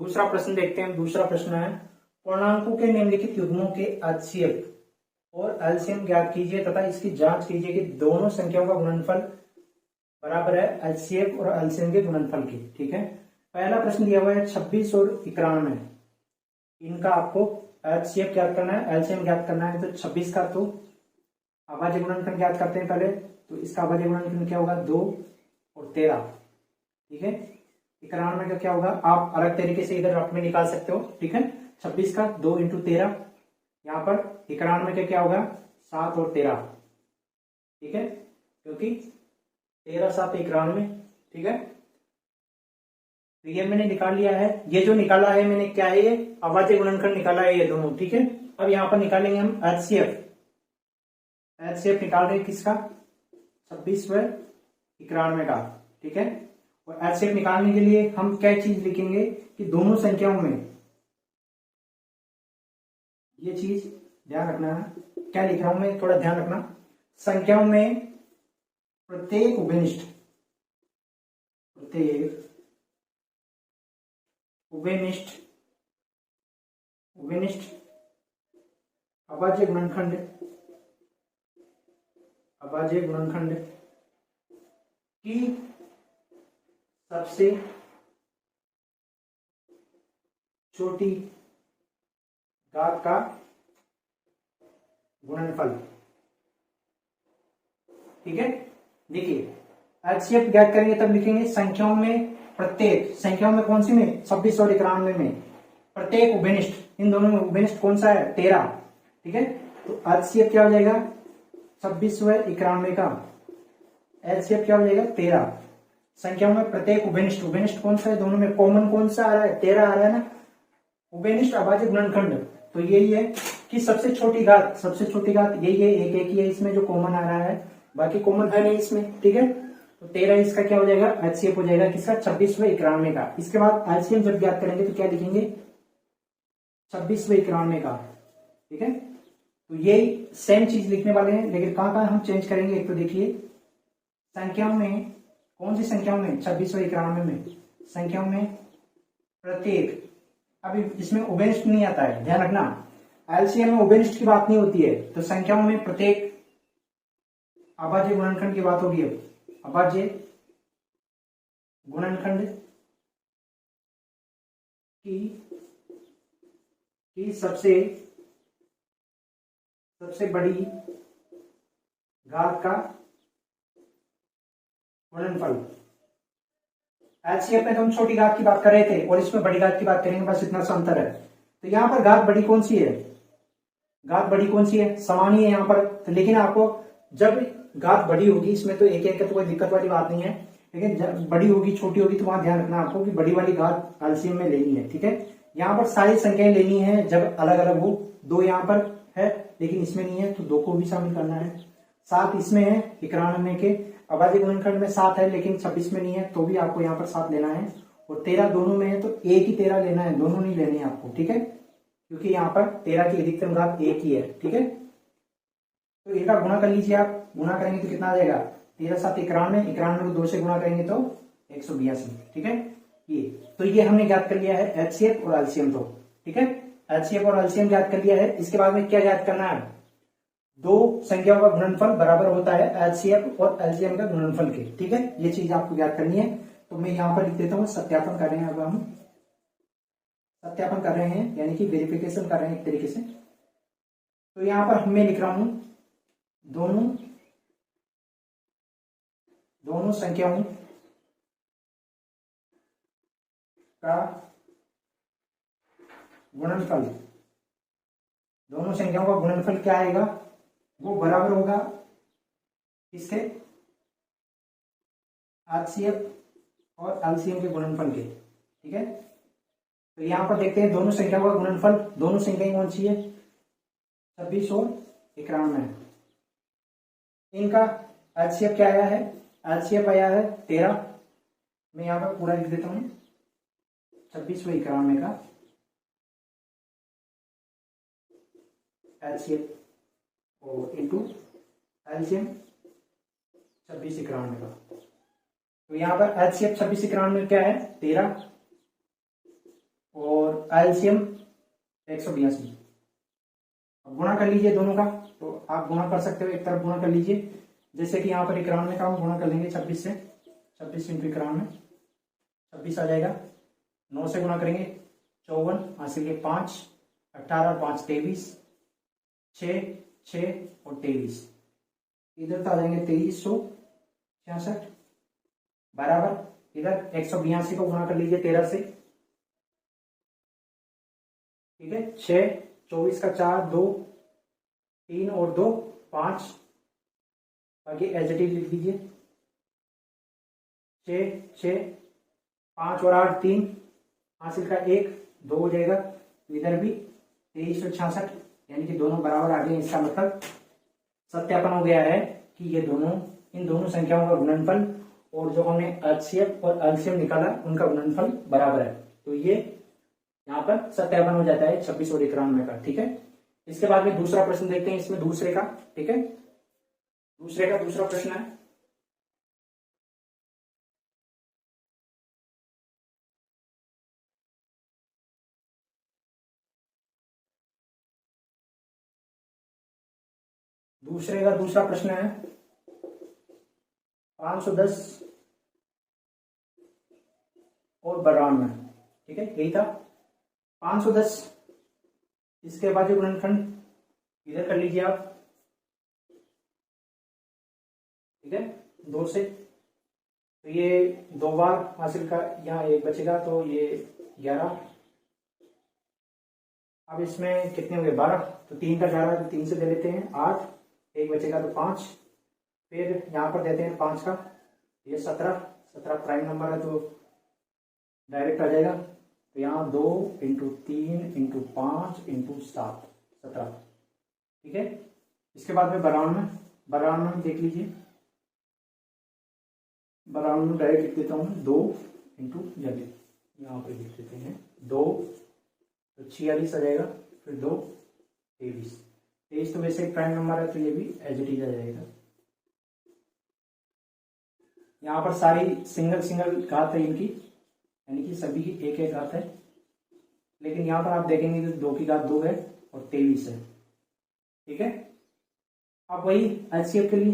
दूसरा प्रश्न देखते हैं। दूसरा प्रश्न है, पूर्णांकों के निम्नलिखित युग्मों के HCF और एलसीएम ज्ञात कीजिए तथा इसकी जांच कीजिए कि दोनों संख्याओं का गुणनफल बराबर है HCF और एलसीएम के गुणनफल की। ठीक है, पहला प्रश्न दिया हुआ है 26 और 91, इनका आपको HCF ज्ञात करना है, एलसीएम ज्ञात करना है। तो 26 का तो अभाज्य गुणनफल ज्ञात करते हैं पहले, तो इसका अभाज्य गुणनफल क्या होगा, 2 और 13। ठीक है, 91 का क्या होगा, आप अलग तरीके से इधर रफ में निकाल सकते हो। ठीक है, 26 का 2 इंटू 13, यहाँ पर 91 का क्या होगा, 7 और 13। ठीक है, क्योंकि 13 7 91। ठीक है, तो ये मैंने निकाल लिया है। ये जो निकाला है मैंने क्या है, ये अभाज्य गुणनखंड निकाला है ये दोनों। ठीक है, अब यहाँ पर निकालेंगे हम HCF। HCF निकाल रहे हैं किसका, 26 व 91 का। ठीक है, और HCF निकालने के लिए हम क्या चीज लिखेंगे कि दोनों संख्याओं में, ये चीज ध्यान रखना है, क्या लिख रहा हूं मैं, थोड़ा ध्यान रखना। संख्याओं में प्रत्येक उभयनिष्ठ अभाज्य गुणनखंड की सबसे छोटी घात का गुणनफल। ठीक है, देखिए HCF ज्ञात करेंगे तब लिखेंगे संख्याओं में प्रत्येक, संख्याओं में कौन सी में, 26 और 91 में प्रत्येक उभयनिष्ठ, इन दोनों में उभयनिष्ठ कौन सा है, 13। ठीक है, तो HCF क्या हो जाएगा, 26 व 91 का HCF क्या हो जाएगा, 13। संख्याओं में प्रत्येक उभयनिष्ठ, उभयनिष्ठ कौन सा है, दोनों में कॉमन कौन सा आ रहा है, 13 आ रहा है ना। उभयनिष्ठ अभाज्य गुणनखंड तो यही है कि सबसे छोटी घात यही है, एक ही है इसमें जो कॉमन आ रहा है, बाकी कॉमन है नहीं इसमें। ठीक है, तो 13 इसका क्या हो जाएगा, HCF हो जाएगा किसका, 26 व 91 का। इसके बाद एलसीएम जब ज्ञात करेंगे तो क्या लिखेंगे, 26 व 91 का। ठीक है, तो यही सेम चीज लिखने वाले हैं, लेकिन कहां कहां हम चेंज करेंगे। एक तो देखिए संख्याओं में, कौन सी संख्याओं में, 26 और 91 में, संख्याओं में प्रत्येक, अभी इसमें उभयनिष्ठ नहीं आता है, ध्यान रखना। एलसीएम में उभयनिष्ठ की बात नहीं होती है, तो संख्याओं में प्रत्येक अभाज्य गुणनखंड की बात होगी। अब अभाज्य गुणनखंड की सबसे बड़ी घात का गुणनफल। HCF में तो हम छोटी घात की बात कर रहे थे और इसमें बड़ी घात की बात करेंगे, बस इतना सा अंतर है। तो यहां पर घात बड़ी कौन सी है, घात बड़ी कौन सी है, समान ही है यहां पर। तो लेकिन आपको जब घात बड़ी होगी, इसमें तो एक तो कोई दिक्कत वाली बात नहीं है, लेकिन जब बड़ी होगी छोटी होगी तो वहां ध्यान रखना आपको कि बड़ी वाली घात एलसीएम में लेनी है। ठीक है, यहाँ पर सारी संख्याएं लेनी है जब अलग अलग हो। 2 यहाँ पर है लेकिन इसमें नहीं है, तो 2 को भी शामिल करना है। 7 इसमें है, 91 के अभाज्य गुणनखंड में 7 है लेकिन 26 में नहीं है, तो भी आपको यहाँ पर 7 लेना है। और 13 दोनों में है तो एक ही 13 लेना है, दोनों नहीं लेने हैं आपको। ठीक है, क्योंकि यहाँ पर 13 की अधिकतम घात 1 ही है। ठीक है, तो इनका गुणा कर लीजिए आप, गुणा करेंगे तो कितना आ जाएगा, 13 7 91, 91 को 2 से गुणा करेंगे तो 182। ठीक है, ये हमने ज्ञात कर लिया है HCF और एलसीएम। तो ठीक है, HCF और एलसीएम ज्ञात कर लिया है। इसके बाद में क्या ज्ञात करना है, दो संख्याओं का गुणनफल बराबर होता है HCF और एलसीएम का गुणनफल के। ठीक है, ये चीज आपको ज्ञात करनी है। तो मैं यहाँ पर लिख देता हूँ, सत्यापन कर रहे हैं, अब हम सत्यापन कर रहे हैं यानी कि वेरिफिकेशन कर रहे हैं एक तरीके से। तो यहाँ पर मैं लिख रहा हूं दोनों संख्याओं का गुणनफल, दोनों संख्याओं का गुणनफल क्या आएगा, वो बराबर होगा किसके, HCF और एलसीएम के गुणनफल के। ठीक है, तो यहां पर देखते हैं दोनों संख्याओं का गुणनफल, दोनों संख्याएं कौन सी है, 26 और 91। इनका HCF क्या आया है, HCF आया है 13। मैं यहां पर पूरा लिख देता हूं, 26 व 91 का HCF और इंटू एलसीएम 26 91 का। तो यहां पर HCF 26 91 में क्या है, 13, और एलसीएम 182। अब गुणा कर लीजिए दोनों का, तो आप गुणा कर सकते हो, एक तरफ गुणा कर लीजिए, जैसे कि यहाँ पर 91 का हम गुणा कर लेंगे 26 से, 26 इंटू 91 26 आ जाएगा। 9 से गुणा करेंगे 54, हासिल के 5, 18 5 23, 6 6 और 23, इधर तो आ जाएंगे 2366 बराबर। इधर 182 को गुणा कर लीजिए 13 से, ठीक है, 6 24 का 4 2 3 और 2 5, बाकी एज इट इज लिख दीजिए 6 6 5 और 8 3, हासिल का 1 2 हो जाएगा। इधर भी 2366, यानी कि दोनों बराबर आ गए। इसका मतलब सत्यापन हो गया है कि ये दोनों, इन दोनों संख्याओं का गुणनफल और जो हमने एचसीएफ और एलसीएम निकाला उनका गुणनफल बराबर है। तो ये यहाँ पर सत्यापन हो जाता है 26 और 91 का, ठीक है। इसके बाद में दूसरा प्रश्न देखते हैं इसमें दूसरे का, ठीक है। दूसरे का दूसरा प्रश्न है, दूसरे का दूसरा प्रश्न है 510 और 92, ठीक है, यही था 510। इसके बाद गुणनखंड इधर कर लीजिए आप, ठीक है, 2 से, तो ये 2 बार हासिल का, यहाँ 1 बचेगा तो ये 11। अब इसमें कितने होंगे 12, तो 3 का 11 तो 3 से दे लेते हैं 8, 1 बचेगा तो 5, फिर यहाँ पर देते हैं 5 का, ये 17 प्राइम नंबर है तो डायरेक्ट आ जाएगा। तो यहाँ 2 इंटू 3 इंटू 5 इंटू 7 17, ठीक है। इसके बाद में 92 देख लीजिए, 92 डायरेक्ट लिख देता हूँ 2 इंटू 11, यहाँ पे लिख देते हैं 2 तो 46 आ जाएगा, फिर 2 23 तो वैसे एक प्राइम नंबर है तो ये भी एज इट इज आ जाएगा। यहाँ पर सारी सिंगल घात है इनकी, यानी कि सभी की एक एक घात है, लेकिन यहाँ पर आप देखेंगे कि 2 की घात 2 है और 23 है, ठीक है। अब वही एचसीएफ के लिए,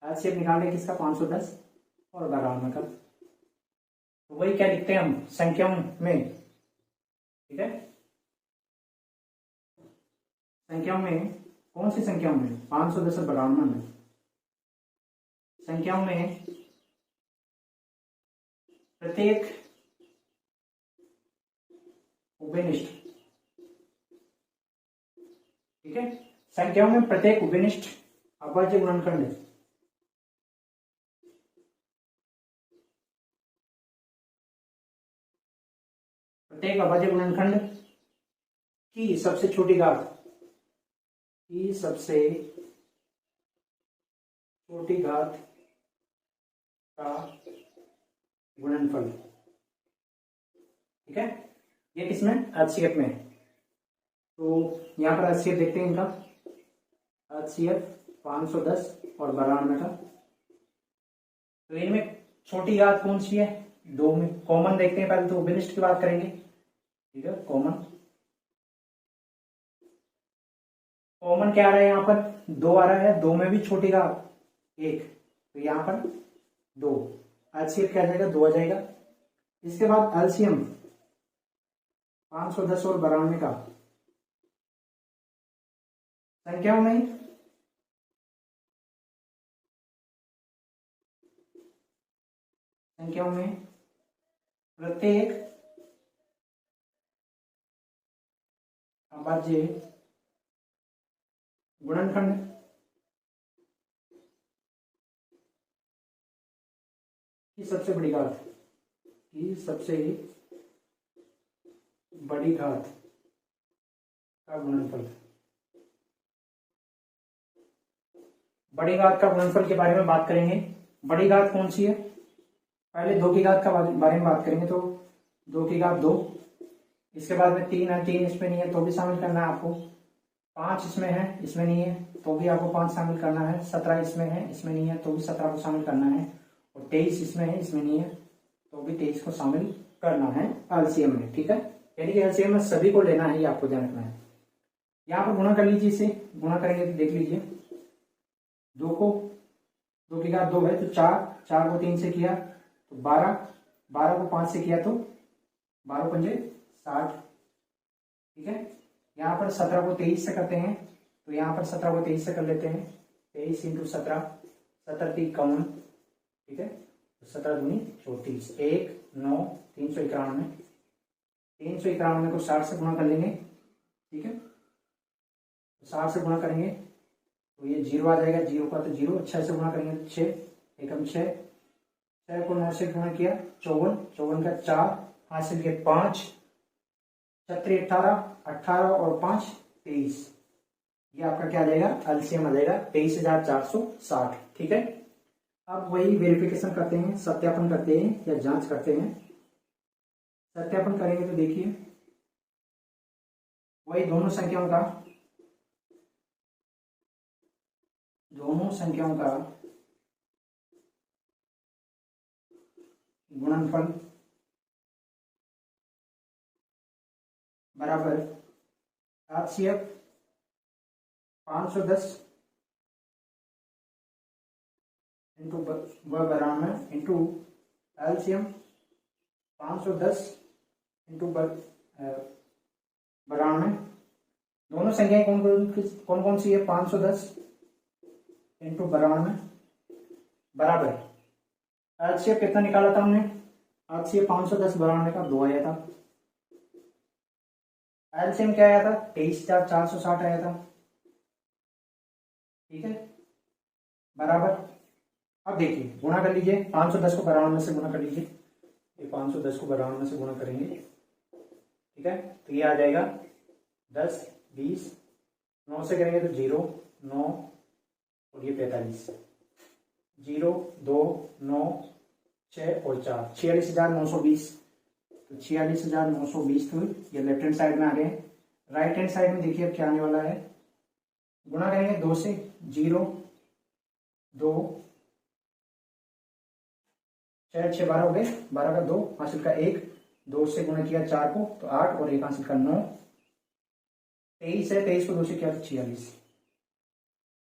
एचसीएफ निकालने किसका 510 और 92 का, तो वही क्या लिखते हैं हम संख्याओं में, ठीक है। संख्याओं में कौन सी संख्याओं में 510 और 92 में, संख्याओं में प्रत्येक उभयनिष्ठ, ठीक है, संख्याओं में प्रत्येक उभयनिष्ठ अभाज्य गुणनखंड है, प्रत्येक अभाज्य गुणनखंड की सबसे छोटी घात, की सबसे छोटी घात का गुणनफल, ठीक है। ये किसमें एचसीएफ में, तो यहां पर एचसीएफ देखते हैं इनका, एचसीएफ 510 और 92 का, तो इनमें छोटी घात कौन सी है, 2 में कॉमन देखते हैं, पहले तो उभयनिष्ठ की बात करेंगे, ठीक है। कॉमन क्या आ रहा है, यहाँ पर 2 आ रहा है, 2 में भी छोटी घात 1, तो यहाँ पर 2, एचसीएफ क्या आ जाएगा 2 आ जाएगा। इसके बाद एलसीएम 510 और 92 का, संख्याओं में प्रत्येक अभाज्य गुणनखंड की सबसे बड़ी घात, की सबसे बड़ी घात का गुणनफल, बड़ी घात का गुणनफल के बारे में बात करेंगे। बड़ी घात कौन सी है, पहले 2 की घात का बारे में बात करेंगे, तो 2 की घात 2, इसके बाद में 3 है, 3 इसमें नहीं है तो भी शामिल करना है आपको, 5 इसमें है, इसमें नहीं है तो भी आपको 5 शामिल करना है, 17 इसमें है, इसमें नहीं है तो भी 17 को शामिल करना है, और 23 इसमें है, इसमें नहीं है तो भी 23 को शामिल करना है एलसीएम में, ठीक है, यानी कि एलसीएम में सभी को लेना है, ये आपको ध्यान रखना है। यहाँ पर गुणा कर लीजिए, इसे गुणा करेंगे तो देख लीजिए, 2 की घात 2 है तो 4 को 3 से किया तो 12 को 5 से किया तो 12 पंजे 60, ठीक है। यहाँ पर 17 को 23 से करते हैं तो यहाँ पर 17 को 23 से कर लेते हैं, 23 इंटू 17, 17 3 51, ठीक है, तो 17 दूनी 34, 1 9 391, 391 को 60 से गुणा कर लेंगे, ठीक है, तो 60 से गुणा करेंगे तो ये 0 आ जाएगा, 0 का तो 0, 6 से गुणा करेंगे तो 6 एकम 6, 6 को 9 से गुणा किया 54, 54 का 4 हासिल के 5, 36 18, 18 और 5 23, ये आपका क्या आ जाएगा, एलसीएम आ जाएगा 23,460, ठीक है। अब वही वेरिफिकेशन करते हैं, सत्यापन करते हैं या जांच करते हैं। सत्यापन करेंगे तो देखिए वही दोनों संख्याओं का गुणनफल बराबर HCF 510 into 92 into LCM 510 into 92, दोनों संख्याएं कौन कौन सी है, 510 इंटू 92 बराबर एलसीएम कितना निकाला था हमने, एलसीएम 510 92 का 2 आया था, एलसीएम क्या आया था 23,460 आया था, ठीक है, बराबर। अब देखिए गुणा कर लीजिए, 510 को 92 से गुणा कर लीजिए, ये 510 को 92 से गुणा करेंगे, ठीक है, तो ये आ जाएगा 10 20, 9 से करेंगे तो 0 9 और ये 45, 0 2 9 6 और 4, 46,920, तो 46,920 तो ये लेफ्ट हैंड साइड में आ गए। राइट हैंड साइड में देखिए अब क्या आने वाला है, गुणा करेंगे 2 से, 0 2 6 6 12 हो गए, 12 का 2 हासिल का 1, 2 से गुणा किया 4 को तो 8 और 1 हासिल का 9, 23 है, 23 को 2 से किया तो 46,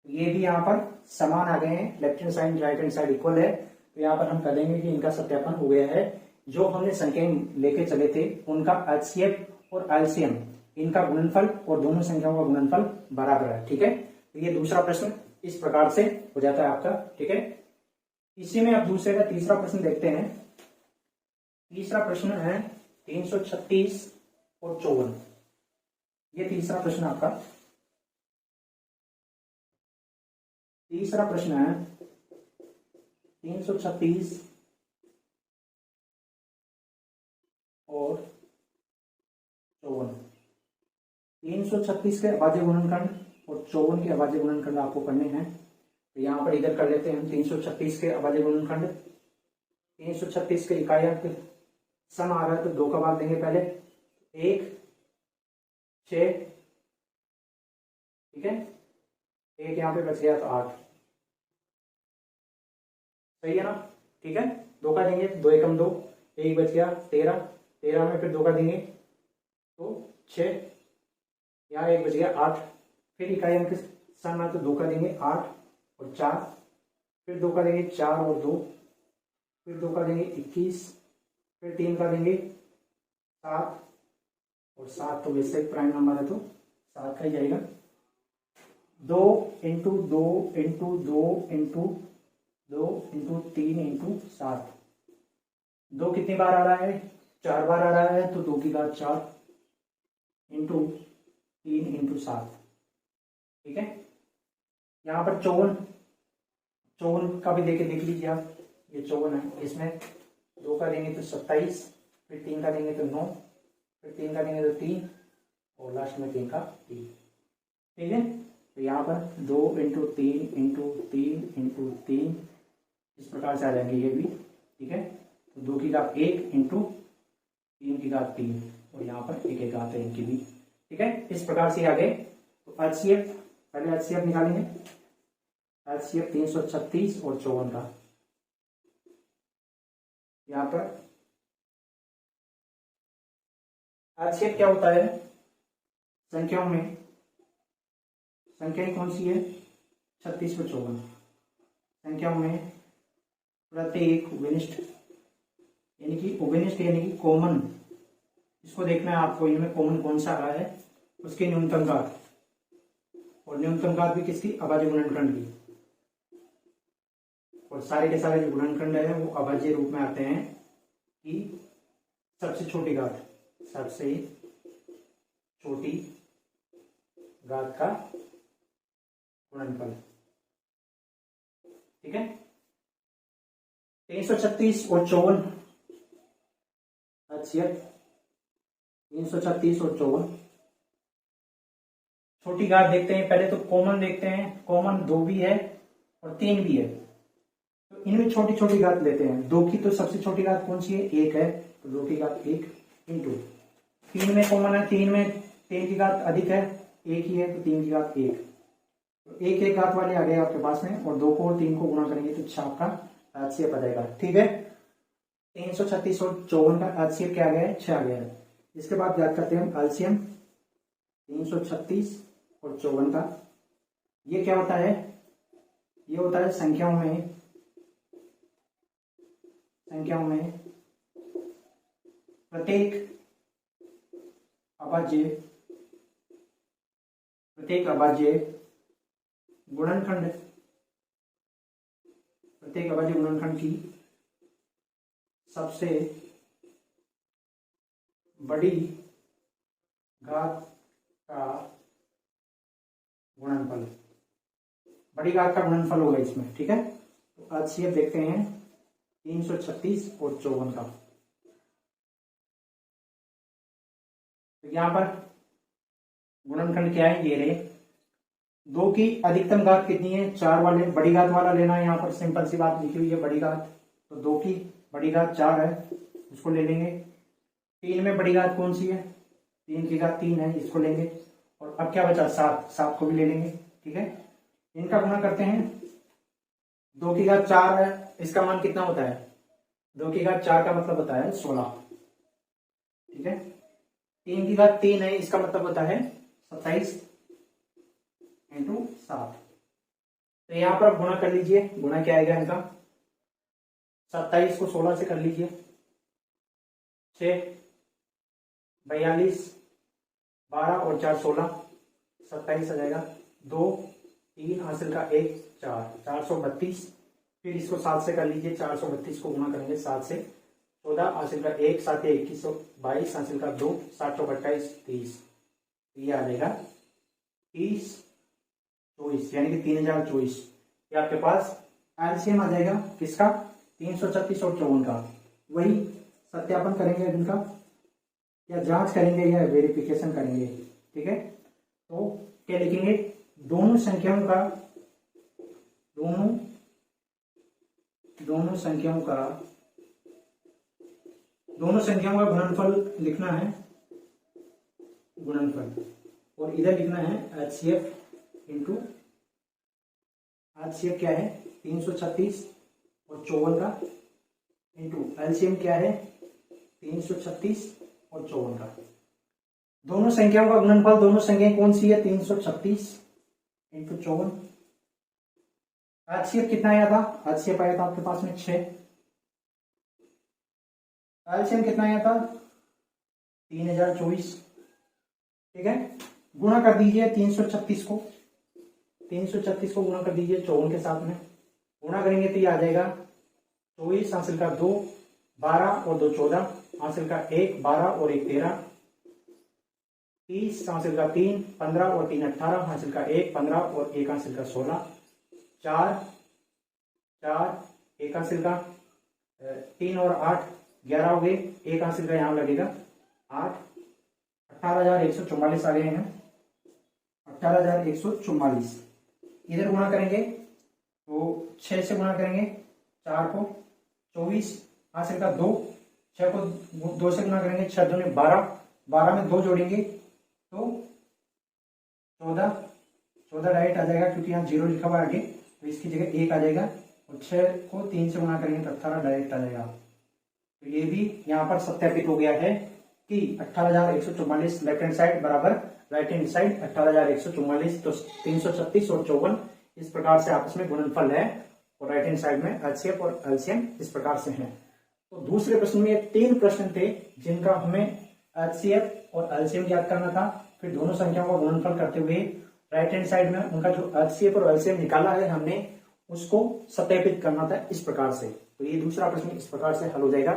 ये भी यहाँ पर समान आ गए हैं, left hand side right hand side equal है, तो यहाँ पर हम कह देंगे कि इनका सत्यापन हो गया है। जो हमने संख्याएं लेके चले थे उनका एचसीएफ और एलसीएम, इनका गुणनफल और दोनों संख्याओं का गुणनफल बराबर है, ठीक है। तो ये दूसरा प्रश्न इस प्रकार से हो जाता है आपका, ठीक है। इसी में अब दूसरे का तीसरा प्रश्न देखते हैं। तीसरा प्रश्न है 336 और 54, ये तीसरा प्रश्न आपका, तीसरा प्रश्न है 336 और 54, 336 के अभाज्य गुणनखंड और 54 के अभाज्य गुणनखंड आपको करने हैं, तो यहाँ पर इधर कर लेते हैं हम 336 के अभाज्य गुणनखंड। 336 के इकाइयां सम आ रहा है तो 2 का भाग देंगे पहले, 1 6, ठीक है, 1 यहाँ पे बच गया तो 8, सही है ना, ठीक है, 2 का देंगे 2 एकम 2, 1 बच गया 13, 13 में फिर 2 का देंगे तो 6, यहाँ 1 बच गया 8, फिर इकाई अंक सम है तो 2 का देंगे 8 और 4, फिर 2 का देंगे 4 और 2, फिर 2 का देंगे 21, फिर 3 का देंगे 7 और 7 तो वैसे ही प्राइम नंबर है तो 7 का ही जाएगा। 2 into 2 into 2 into 2 into 3 into 7, 2 कितनी बार आ रहा है, 4 बार आ रहा है तो 2 की घात 4 इंटू 3 इंटू 7, ठीक है। यहाँ पर 54 का भी देख लीजिए आप, ये 54 है, इसमें 2 का देंगे तो 27, फिर 3 का देंगे तो 9, फिर 3 का देंगे तो 3 और लास्ट में 3 का 3, ठीक है। तो यहाँ पर 2 इंटू 3 इंटू 3 इंटू 3 इस प्रकार से आ जाएंगे ये भी, ठीक है। तो 2 की घात 1 इंटू 3 की घात 3 और यहाँ पर 1 घात है इनकी भी, ठीक है। इस प्रकार से आगे तो एचसीएफ, पहले एचसीएफ निकालेंगे, एचसीएफ 336 और 54 का, यहाँ पर एचसीएफ क्या होता है? संख्याओं में संख्याएं कौन सी है? 36 और 54। संख्याओं में प्रत्येक विनिष्ट यानी कि कॉमन, इसको देखना है आपको, इनमें कॉमन कौन सा आ रहा है, उसके न्यूनतम घात, और न्यूनतम घात भी किसकी? अभाज्य गुणनखंड की। और सारे के सारे जो गुणनखंड है वो अभाज्य रूप में आते हैं कि सबसे छोटी घात का गुणनफल। ठीक है, 336 और 54 HCF, 336 और 54। छोटी घात देखते हैं पहले, तो कॉमन देखते हैं। कॉमन 2 भी है और 3 भी है, तो इनमें छोटी छोटी घात लेते हैं। 2 की तो सबसे छोटी घात कौन सी है? 1 है, तो 2 की घात 1 इंटू 3 में कॉमन है, 3 में 3 की घात अधिक है, 1 ही है, तो 3 की घात 1, तो एक घात वाले आ गए आपके पास में, और 2 को और 3 को गुणा करेंगे तो 6 आपका एचसीएफ आ जाएगा। ठीक है, 336 और 54 का एचसीएफ क्या आ गया है? 6 आ गया है। इसके बाद याद करते हैं एलसीएम 336 और 54 का। ये क्या होता है? ये होता है संख्याओं में प्रत्येक अभाज्य गुणनखंड की सबसे बड़ी घात का गुणनफल, बड़ी घात का गुणनफल होगा इसमें। ठीक है, तो एचसीएफ देखते हैं 336 और 54 का। तो यहां पर गुणनखंड क्या है? ये रहे। 2 की अधिकतम घात कितनी है? 4 वाले बड़ी घात वाला लेना है। यहाँ पर सिंपल सी बात लिखी हुई है, बड़ी घात, तो 2 की बड़ी घात 4 है, उसको ले लेंगे। 3 में बड़ी घात कौन सी है? 3 की घात 3 है, इसको लेंगे। और अब क्या बचा? 7 को भी ले लेंगे। ठीक है, इनका गुणा करते हैं। 2 की घात 4 है, इसका मान कितना होता है? 2 की घात 4 का मतलब होता है 16। ठीक है, 3 की घात 3 है, इसका मतलब होता है 27 इंटू 7। तो यहां पर गुणा कर लीजिए। गुणा क्या आएगा इनका? 27 को 16 से कर लीजिए, 6 42 12 और 4 16, 27 आ जाएगा। 2 3 हासिल का 1 4, 432। फिर इसको 7 से कर लीजिए, 432 को गुणा करेंगे 7 से, 14 हासिल का 1 7 21, 22 हासिल का 2, 7 28 30। ये आ जाएगा 30 24, यानी कि 3024। ये आपके पास एलसीएम आ जाएगा किसका? 336 और 54 का। वही सत्यापन करेंगे इनका, या जांच करेंगे या वेरिफिकेशन करेंगे। ठीक है, तो क्या लिखेंगे? दोनों संख्याओं का गुणनफल लिखना है, गुणनफल, और इधर लिखना है एचसीएफ इंटू एचसीएफ क्या है? 336 और 54 का, इंटू एलसीएम क्या है? 336 और 54 का। दोनों संख्याओं का गुणनफल, दोनों संख्याएं कौन सी है? 336 इंटू 54। एचसीएफ कितना आया था? एचसीएफ आया था आपके पास में 6। एलसीएम कितना आया था? 3024। ठीक है, गुणा कर दीजिए 336 को, 336 को गुणा कर दीजिए 54 के साथ में। गुणा करेंगे तो ये आ जाएगा 24 हासिल का 2, 12 और 2 14, हासिल का 1 12 और 1 13, 30 हासिल का 3 15 और 3 18, हासिल का 1 15 और 1 हासिल का 16, 4 4 1 हासिल का 3 और 8 11 हो गए, 1 हासिल का यहाँ लगेगा 8, 18,144 आ गए हैं, 18,144। इधर गुणा करेंगे तो 6 से गुणा करेंगे 4 को, 24 हासिल का 2, 6 को 2 से गुणा करेंगे 6 दूनी 12, 12 में 2 जोड़ेंगे तो 14, 14 डायरेक्ट आ जाएगा क्योंकि यहाँ 0 लिखा हुआ है आगे, तो इसकी जगह 1 आ जाएगा। और 6 को 3 से गुणा करेंगे तो 18 डायरेक्ट आ जाएगा। तो ये भी यहाँ पर सत्यापित हो गया है कि 18,144 लेफ्ट हैंड साइड बराबर राइट हैंड साइड 18,144, तो 336 और 54 इस प्रकार से आपस में गुणनफल है और राइट हैंड साइड में एचसीएफ और एलसीएम इस प्रकार से है। तो दूसरे प्रश्न में 3 प्रश्न थे जिनका हमें एचसीएफ और एलसीएम याद करना था, फिर दोनों संख्याओं का गुणनफल करते हुए राइट हैंड साइड में उनका जो एचसीएफ और एलसीएम निकाला है हमने उसको सत्यापित करना था इस प्रकार से। तो ये दूसरा प्रश्न इस प्रकार से हल हो जाएगा।